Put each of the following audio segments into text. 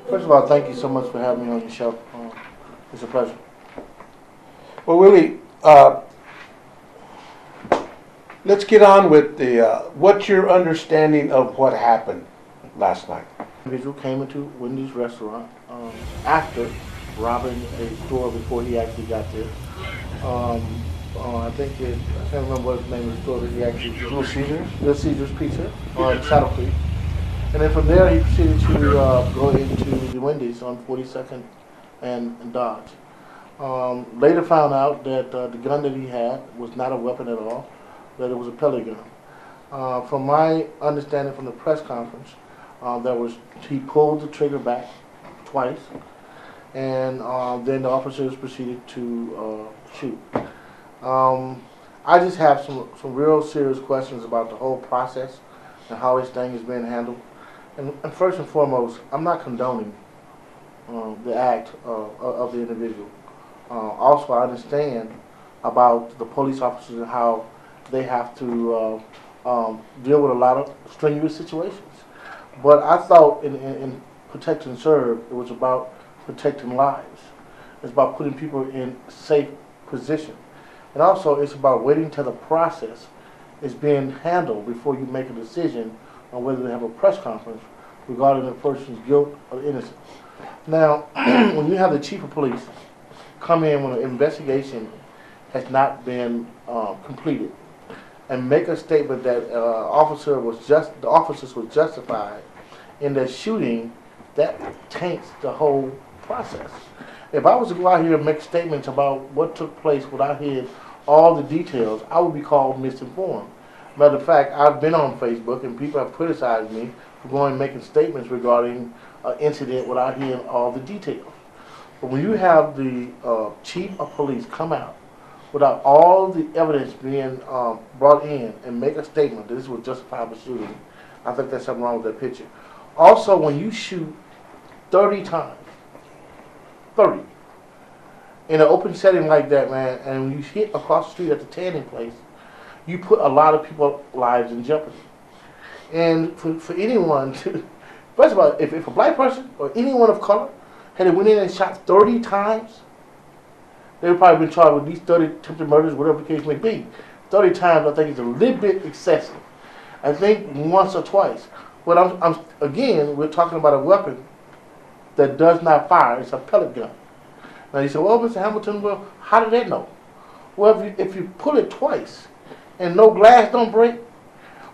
First of all, thank you so much for having me on your show. It's a pleasure. Well, Willie, let's get on with the what's your understanding of what happened last night? An individual came into Wendy's restaurant after robbing a store before he actually got there. I think I can't remember what the name of the store that he actually. Little Caesars. Little Caesars Pizza on Saddle Creek. And then from there, he proceeded to go into the Wendy's on 42nd and Dodge. Later found out that the gun that he had was not a weapon at all, that it was a pellet gun. From my understanding from the press conference, he pulled the trigger back twice, and then the officers proceeded to shoot. I just have some real serious questions about the whole process and how this thing is being handled. And first and foremost, I'm not condoning the act of the individual. Also, I understand about the police officers and how they have to deal with a lot of strenuous situations. But I thought in Protect and Serve, it was about protecting lives. It's about putting people in safe position. And also, it's about waiting till the process is being handled before you make a decision on whether to have a press conference regarding the person's guilt or innocence. Now, when you have the chief of police come in when an investigation has not been completed and make a statement that the officers were justified in their shooting, that taints the whole process. If I was to go out here and make statements about what took place without hearing all the details, I would be called misinformed. Matter of fact, I've been on Facebook and people have criticized me for going and making statements regarding an incident without hearing all the details. But when you have the chief of police come out without all the evidence being brought in and make a statement that this was justifiable shooting, I think there's something wrong with that picture. Also, when you shoot 30 times, 30, in an open setting like that, man, and when you hit across the street at the tanning place, you put a lot of people's lives in jeopardy. And for anyone to, first of all, if a black person or anyone of color had went in and shot 30 times, they would probably been charged with these 30 attempted murders, whatever the case may be. 30 times, I think, is a little bit excessive. I think once or twice. But again, we're talking about a weapon that does not fire. It's a pellet gun. Now you say, well, Mr. Hamilton, well, how did that know? Well, if you pull it twice and no glass don't break,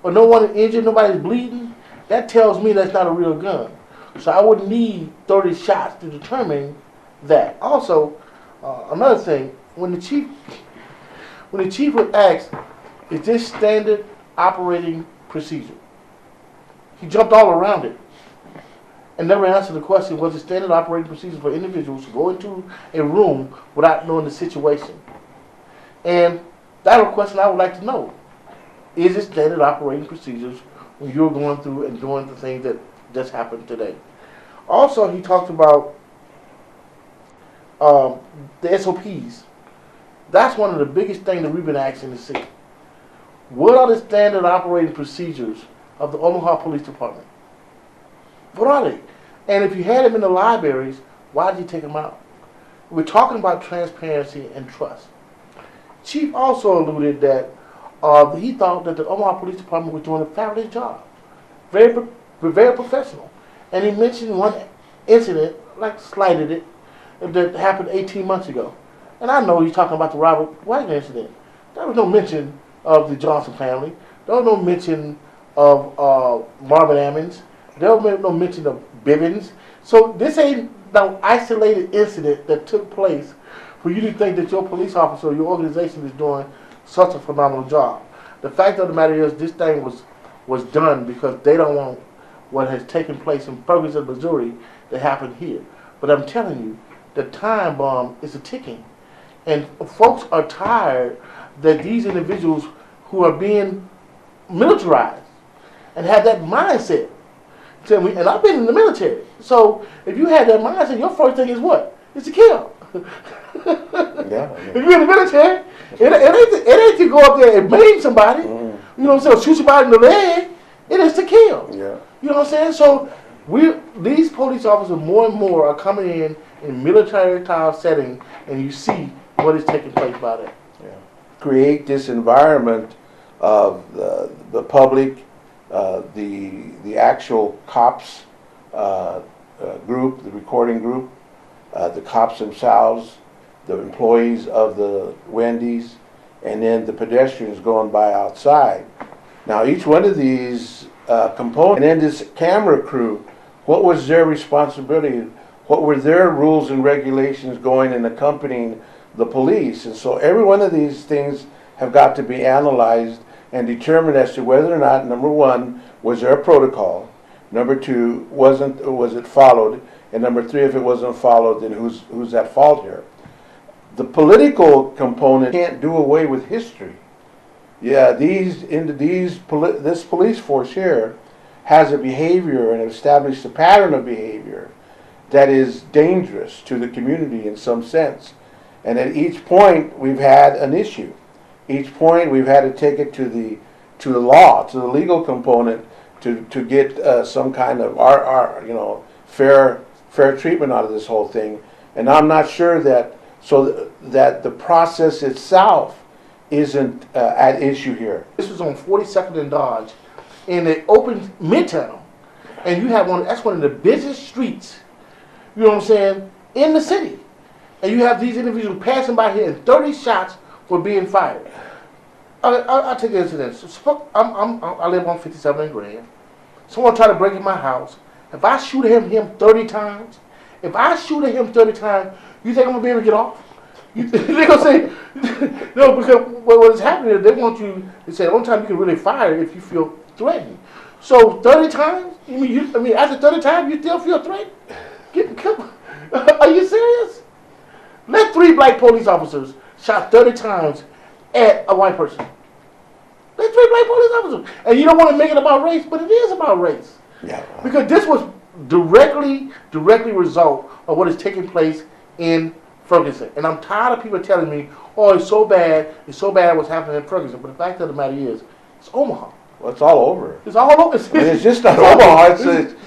or no one is injured, nobody's bleeding, that tells me that's not a real gun. So I wouldn't need 30 shots to determine that. Also, another thing, when the chief was asked, is this standard operating procedure? He jumped all around it and never answered the question, was it standard operating procedure for individuals to go into a room without knowing the situation? And that's a question I would like to know. Is it standard operating procedures when you're going through and doing the things that just happened today? Also, he talked about the SOPs. That's one of the biggest things that we've been asking to see. What are the standard operating procedures of the Omaha Police Department? What are they? And if you had them in the libraries, why did you take them out? We're talking about transparency and trust. Chief also alluded that he thought that the Omaha Police Department was doing a fabulous job. Very professional. And he mentioned one incident, like slighted it, that happened 18 months ago. And I know he's talking about the Robert Wagner incident. There was no mention of the Johnson family. There was no mention of Marvin Ammons. There was no mention of Bivens. So this ain't no isolated incident that took place for you to think that your police officer or your organization is doing such a phenomenal job. The fact of the matter is this thing was done because they don't want what has taken place in Ferguson, Missouri that happened here. But I'm telling you, the time bomb is ticking. And folks are tired that these individuals who are being militarized and have that mindset. And I've been in the military. So if you had that mindset, your first thing is what? It's to kill. Yeah. If you're in the military, it ain't to go up there and maim somebody. You know what I'm saying? Shoot somebody in the leg. It is to kill. Yeah. You know what I'm saying? So these police officers more and more are coming in military style setting, and you see what is taking place by that. Yeah. Create this environment of the public, the actual cops group, the recording group, the cops themselves, the employees of the Wendy's, and then the pedestrians going by outside. Now each one of these components, and then this camera crew, what was their responsibility? What were their rules and regulations going and accompanying the police? And so every one of these things have got to be analyzed and determined as to whether or not, number one, was there a protocol? Number two, was it followed? And number three, if it wasn't followed, then who's at fault here? The political component can't do away with history. Yeah, this police force here has a behavior and established a pattern of behavior that is dangerous to the community in some sense. And at each point, we've had an issue. Each point, we've had to take it to the law, to the legal component, to get some kind of our fair treatment out of this whole thing. And I'm not sure that the process itself isn't at issue here. This was on 42nd and Dodge, in the open midtown, and you have that's one of the busiest streets, you know what I'm saying, in the city. And you have these individuals passing by here, and 30 shots were being fired. I'll take an incident. I live on 57 and Grand. Someone tried to break in my house. If I shoot at him 30 times, you think I'm gonna be able to get off? They're gonna say no, because what is happening is they want you to say the only time you can really fire if you feel threatened. So 30 times? After 30 times you still feel threatened? Are you serious? Let 3 black police officers shot 30 times at a white person. Let 3 black police officers. And you don't want to make it about race, but it is about race. Yeah. Because this was directly result of what is taking place in Ferguson. And I'm tired of people telling me, oh, it's so bad what's happening in Ferguson. But the fact of the matter is, it's Omaha. Well, it's all over. It's all over. It's just not Omaha.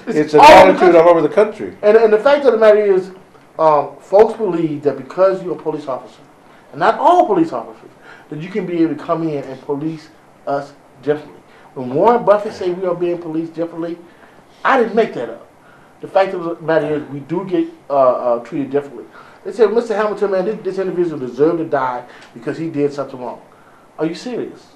It's an attitude all over the country. And the fact of the matter is, folks believe that because you're a police officer, and not all police officers, that you can be able to come in and police us differently. When Warren Buffett said we are being policed differently, I didn't make that up. The fact of the matter is we do get treated differently. They said, Mr. Hamilton, man, this individual deserved to die because he did something wrong. Are you serious?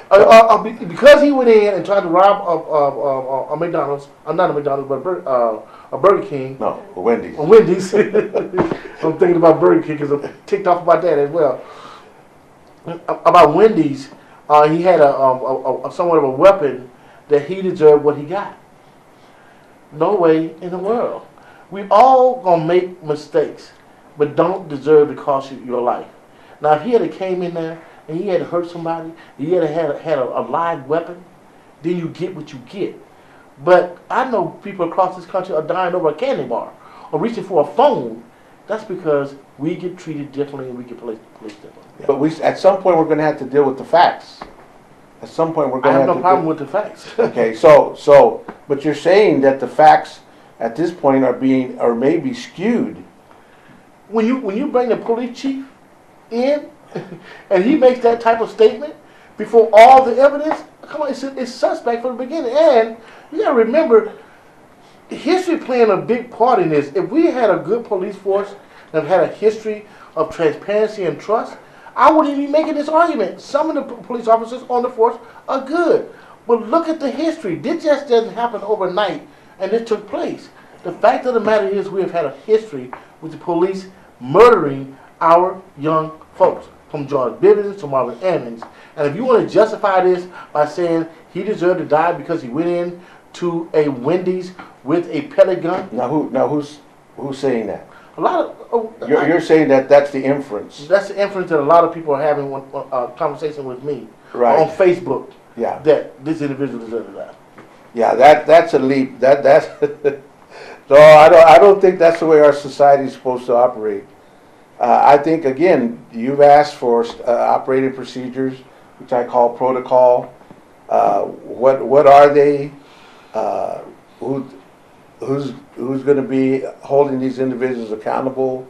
Because he went in and tried to rob a McDonald's, not a McDonald's, but a Burger King. No, Wendy's. A Wendy's. I'm thinking about Burger King because I'm ticked off about that as well. About Wendy's, he had a somewhat of a weapon that he deserved what he got. No way in the world. We all gonna make mistakes, but don't deserve to cost you your life. Now, if he had came in there and he had hurt somebody, he had a live weapon, then you get what you get. But I know people across this country are dying over a candy bar or reaching for a phone. That's because we get treated differently and we get policed differently. But at some point we're going to have to deal with the facts. At some point we're going to have to. I have no problem with the facts. Okay, but you're saying that the facts at this point are maybe skewed. When you bring the police chief in and he makes that type of statement before all the evidence, come on, it's suspect from the beginning. And you got to remember, history playing a big part in this. If we had a good police force that had a history of transparency and trust, I wouldn't be making this argument. Some of the police officers on the force are good. But look at the history. This just doesn't happen overnight, and this took place. The fact of the matter is we have had a history with the police murdering our young folks, from George Bivens to Marvin Emmons. And if you want to justify this by saying he deserved to die because he went in to a Wendy's with a pellet gun. Now who's saying that? A lot of you're saying that's the inference. That's the inference that a lot of people are having a conversation with me on Facebook. Yeah. That this individual deserves to die. Yeah, that's a leap. That's no, I don't think that's the way our society is supposed to operate. I think, again, you've asked for operating procedures, which I call protocol. What are they? Who's going to be holding these individuals accountable?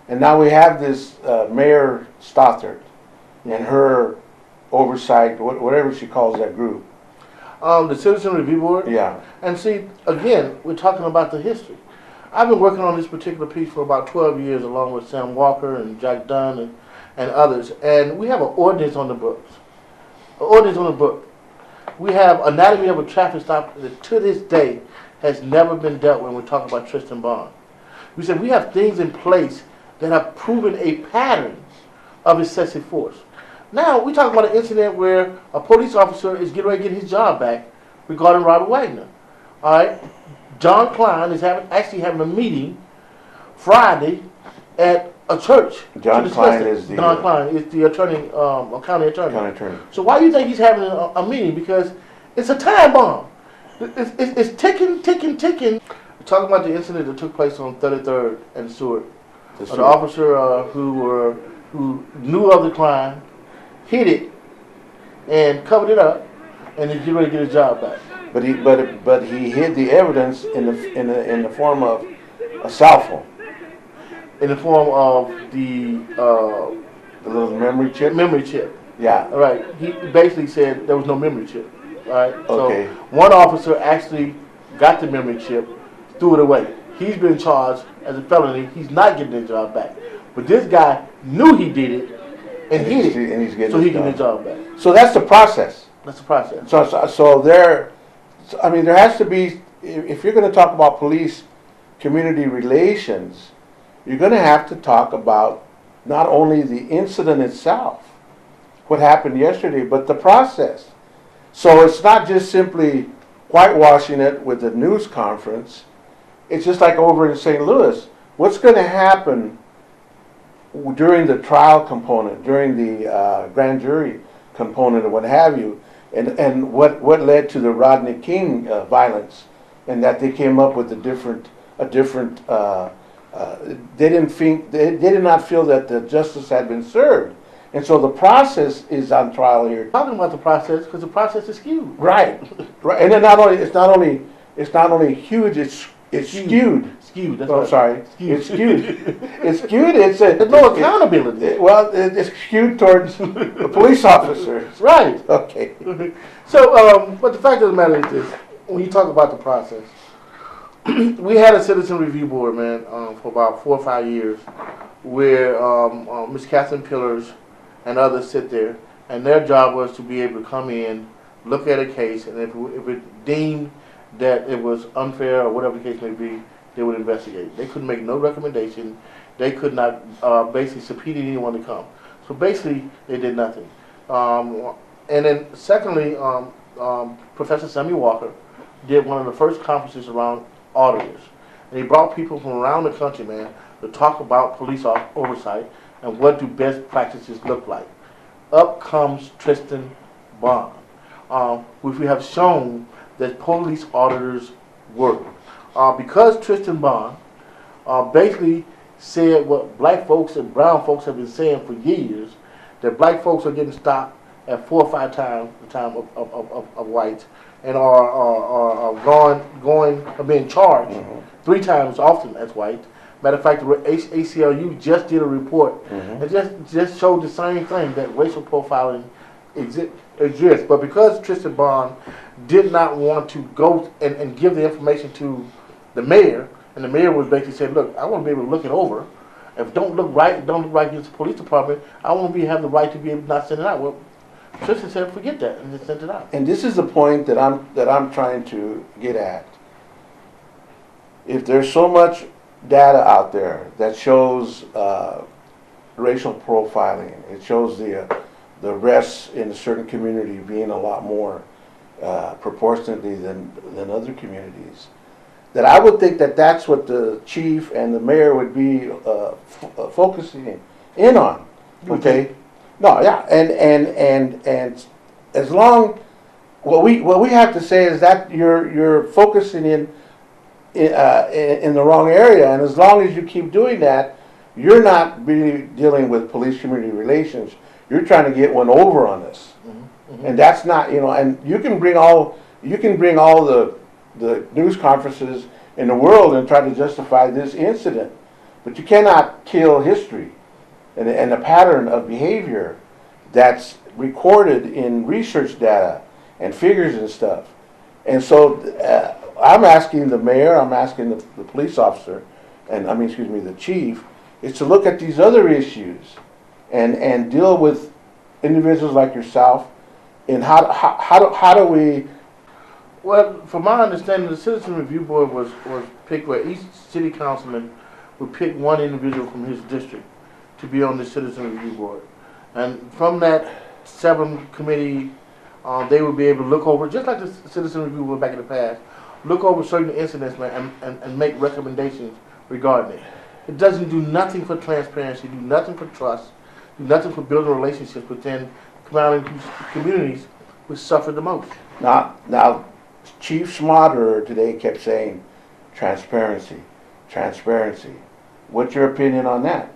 And now we have this Mayor Stothert and her oversight, whatever she calls that group. The Citizen Review Board? Yeah. And see, again, we're talking about the history. I've been working on this particular piece for about 12 years along with Sam Walker and Jack Dunn and others. And we have an ordinance on the books. An ordinance on the book. We have anatomy of a traffic stop that to this day has never been dealt with when we talk about Tristan Bond. We said we have things in place that have proven a pattern of excessive force. Now, we talk about an incident where a police officer is getting ready to get his job back regarding Robert Wagner. All right? John Klein is actually having a meeting Friday at a church. John Klein is the attorney, county attorney. County attorney. So why do you think he's having a meeting? Because it's a time bomb. It's ticking. We're talking about the incident that took place on 33rd and Stewart. The officer who knew of the crime, hid it, and covered it up, and he's getting ready to get his job back. But he hid the evidence in the form of a cell phone. In the form of the little memory chip. Memory chip. Yeah. All right. He basically said there was no memory chip. All right. Okay. So one officer actually got the memory chip, threw it away. He's been charged as a felony. He's not getting his job back. But this guy knew he did it and hid it, and he's getting so he can get his job back. So that's the process. That's the process. So there has to be, if you're going to talk about police-community relations, you're going to have to talk about not only the incident itself, what happened yesterday, but the process. So it's not just simply whitewashing it with a news conference. It's just like over in St. Louis. What's going to happen during the trial component, during the grand jury component, or what have you? And what led to the Rodney King violence, and that they came up with a different. They did not feel that the justice had been served, and so the process is on trial here. Talking about the process because the process is skewed. Right, and then it's not only huge. It's skewed. Skewed. That's right. Sorry. Skewed. It's skewed. It's skewed. There's no accountability. It's skewed towards the police officers. Right. Okay. So, but the fact of the matter is this: when you talk about the process, we had a citizen review board, man, for about 4 or 5 years, where Ms. Catherine Pillars and others sit there and their job was to be able to come in, look at a case, and if it deemed that it was unfair or whatever the case may be, they would investigate. They couldn't make no recommendation. They could not basically subpoena anyone to come. So basically, they did nothing. And then secondly, Professor Sammy Walker did one of the first conferences around auditors. And he brought people from around the country, man, to talk about police oversight and what do best practices look like. Up comes Tristan Bond, which we have shown that police auditors work. Because Tristan Bond basically said what black folks and brown folks have been saying for years, that black folks are getting stopped at 4 or 5 times the time of whites, and are being charged 3 times often as white. Matter of fact, the ACLU just did a report and just showed the same thing, that racial profiling exists. But because Tristan Bond did not want to go and give the information to the mayor, and the mayor was basically saying, look, I want to be able to look it over. If it don't look right against the police department, I want to have the right to be able to not send it out. Well, Tristan said, forget that, and just sent it out. And this is the point that I'm trying to get at. If there's so much data out there that shows racial profiling, it shows the arrests in a certain community being a lot more proportionately than other communities, that I would think that that's what the chief and the mayor would be focusing in on. Okay. No, yeah, and as long, what we have to say is that you're focusing in the wrong area, and as long as you keep doing that, you're not really dealing with police community relations. You're trying to get one over on us, and that's not, and you can bring all the news conferences in the world and try to justify this incident, but you cannot kill history and a pattern of behavior that's recorded in research data and figures and stuff. And so I'm asking the mayor, I'm asking the police officer, the chief, is to look at these other issues and deal with individuals like yourself. And how do we? Well, from my understanding, the Citizen Review Board was picked where each city councilman would pick one individual from his district to be on the Citizen Review Board. And from that 7 committee, they would be able to look over, just like the Citizen Review Board back in the past, look over certain incidents, man, and make recommendations regarding it. It doesn't do nothing for transparency, do nothing for trust, do nothing for building relationships within communities which suffer the most. Now, Chief Schmaderer today kept saying transparency. What's your opinion on that?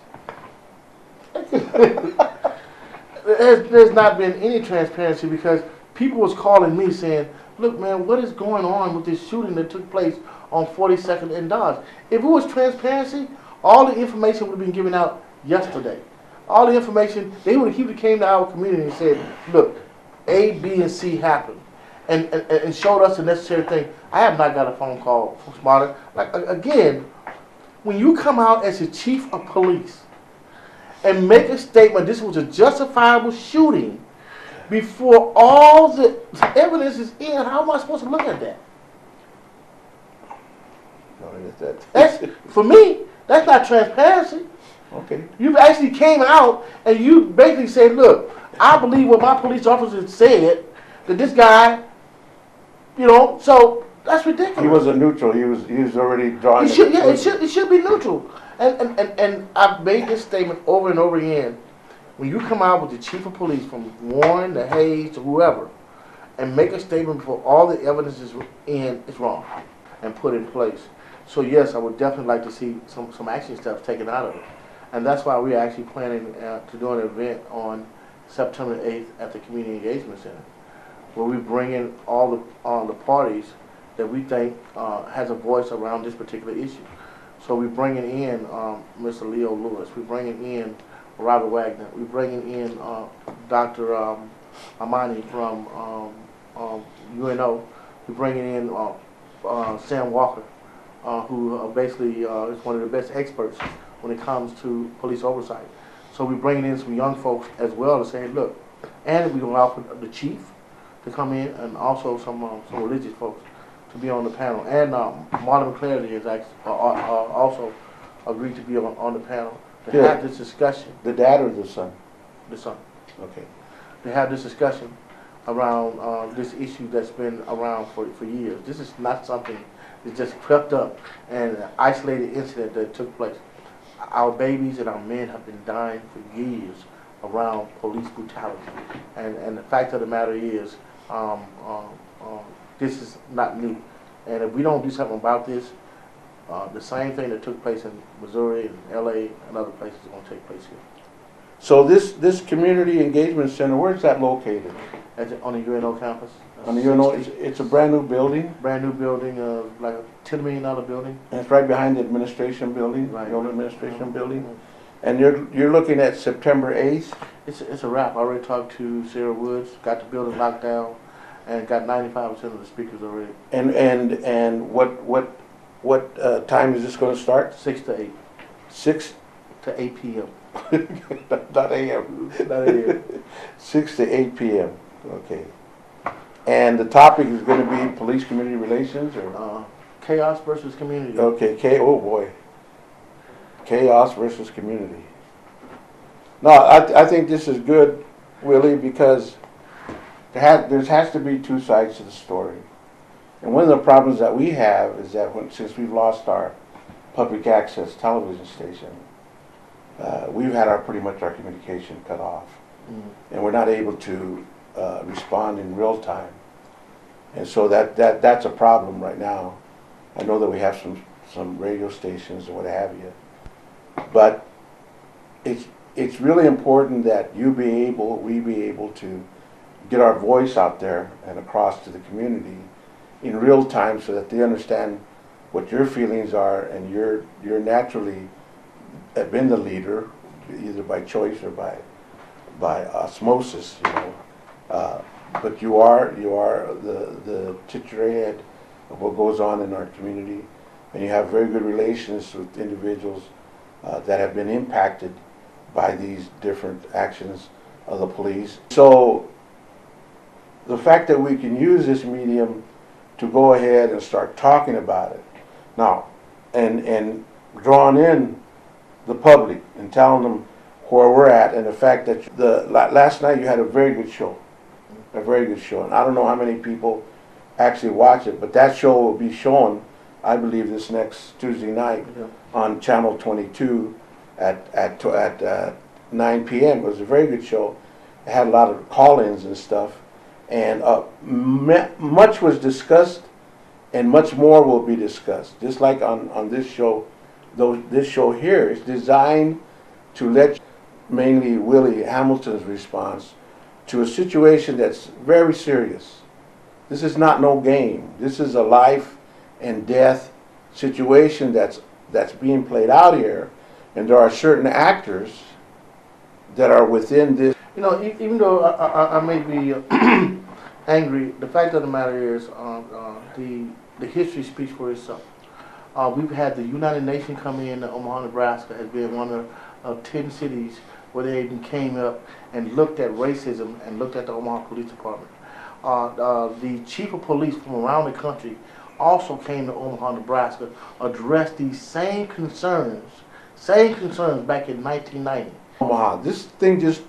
There's not been any transparency, because people was calling me saying, look, man, what is going on with this shooting that took place on 42nd and Dodge? If it was transparency, all the information would have been given out yesterday. All the information, he would have came to our community and said, look, A, B, and C happened, and showed us the necessary thing. I have not got a phone call from Smarter. Like, again, when you come out as the chief of police and make a statement, this was a justifiable shooting, before all the evidence is in, how am I supposed to look at that? For me, that's not transparency. Okay. You actually came out and you basically said, look, I believe what my police officers said, that this guy, so that's ridiculous. He wasn't neutral. He was already drawing. It should be neutral. And I've made this statement over and over again. When you come out with the chief of police, from Warren to Hayes to whoever, and make a statement before all the evidence is in, it's wrong, and put in place. So yes, I would definitely like to see some action steps taken out of it. And that's why we're actually planning to do an event on September 8th at the Community Engagement Center, where we bring in all the parties that we think has a voice around this particular issue. So we're bringing in Mr. Leo Lewis, we're bringing in Robert Wagner, we're bringing in Dr. Amani from UNO, we're bringing in Sam Walker, who basically is one of the best experts when it comes to police oversight. So we're bringing in some young folks as well to say, look, and we're going to offer the chief to come in, and also some religious folks to be on the panel. And Marlon McClary has also agreed to be on the panel to have this discussion. The dad or the son? The son. Okay. To have this discussion around this issue that's been around for years. This is not something that just crept up and an isolated incident that took place. Our babies and our men have been dying for years around police brutality. And the fact of the matter is, this is not new. And if we don't do something about this, the same thing that took place in Missouri and LA and other places is going to take place here. So this community engagement center, where's that located? On the UNO campus. On the UNO, it's a brand new building? Brand new building, like a $10 million building. And it's right behind the administration building, Right. the old administration building? And you're looking at September 8th? It's a wrap. I already talked to Sarah Woods, got the building locked down, and got 95% of the speakers already. And what time is this going to start? 6 to 8. 6 to 8 p.m. Not a.m. Not a.m. 6 to 8 p.m. Okay. And the topic is going to be police community relations, or Chaos versus community. okay. Oh boy. Chaos versus community. No, I think this is good, Willie, because there has to be two sides to the story. And one of the problems that we have is that since we've lost our public access television station, we've had pretty much our communication cut off, and we're not able to respond in real time. And so that's a problem right now. I know that we have some radio stations and what have you, but it's really important that we be able to get our voice out there and across to the community in real time, so that they understand what your feelings are, and you're naturally have been the leader, either by choice or by osmosis, you know. But you are the titular head of what goes on in our community, and you have very good relations with individuals that have been impacted by these different actions of the police. So the fact that we can use this medium to go ahead and start talking about it now, and drawing in the public and telling them where we're at, and the fact that last night you had a very good show, and I don't know how many people actually watch it, but that show will be shown, I believe, this next Tuesday night on Channel 22 at 9 p.m. It was a very good show. It had a lot of call-ins and stuff, and much was discussed, and much more will be discussed. Just like on this show, this show here is designed to let mainly Willie Hamilton's response to a situation that's very serious. This is not no game. This is a life and death situation that's being played out here, and there are certain actors that are within this. You know, even though I may be angry, the fact of the matter is the history speaks for itself. We've had the United Nations come in Omaha, Nebraska, has been one of 10 cities where they even came up and looked at racism and looked at the Omaha Police Department. The chief of police from around the country also came to Omaha, Nebraska, addressed these same concerns back in 1990. Omaha, this thing just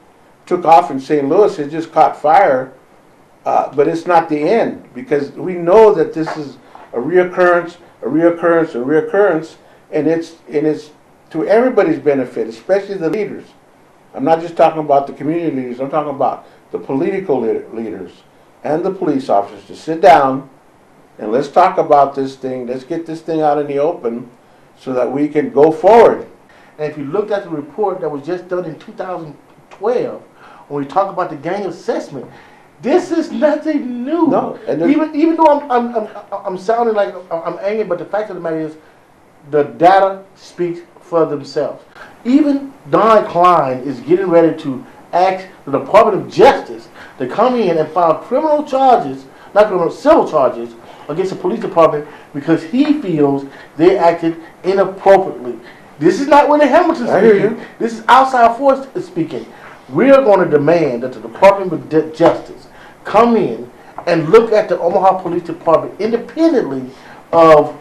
took off in St. Louis. It just caught fire, but it's not the end, because we know that this is a reoccurrence, and it's to everybody's benefit, especially the leaders. I'm not just talking about the community leaders. I'm talking about the political leaders and the police officers to sit down and let's talk about this thing. Let's get this thing out in the open so that we can go forward. And if you looked at the report that was just done in 2012, when we talk about the gang assessment, this is nothing new. No, and even though I'm sounding like I'm angry, but the fact of the matter is, the data speaks for themselves. Even Don Klein is getting ready to ask the Department of Justice to come in and file criminal charges, not criminal, civil charges, against the police department because he feels they acted inappropriately. This is not Willie Hamilton speaking. I hear you. This is outside force speaking. We are going to demand that the Department of Justice come in and look at the Omaha Police Department independently of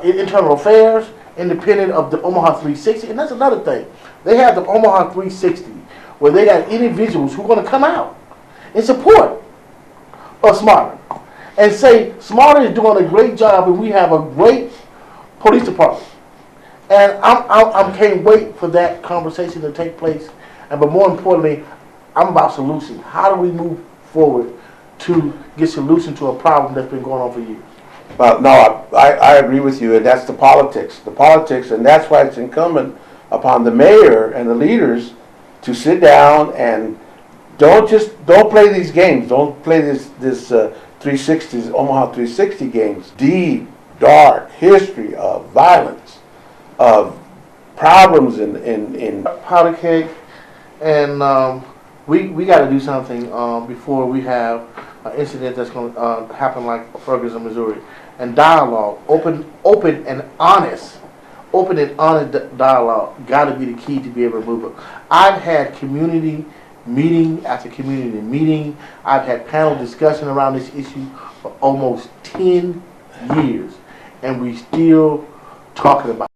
internal affairs, independent of the Omaha 360. And that's another thing. They have the Omaha 360 where they got individuals who are going to come out in support of Smarter and say Smarter is doing a great job and we have a great police department. And I can't wait for that conversation to take place. But more importantly, I'm about solutions. How do we move forward to get solution to a problem that's been going on for years? Well, no, I agree with you, and that's the politics. The politics, and that's why it's incumbent upon the mayor and the leaders to sit down and don't play these games. Don't play this 360s, Omaha 360 games. Deep, dark history of violence, of problems in powder keg, and we got to do something before we have an incident that's going to happen like Ferguson, Missouri. And dialogue, open and honest dialogue got to be the key to be able to move it. I've had community meeting after community meeting. I've had panel discussion around this issue for almost 10 years, and we still talking about it.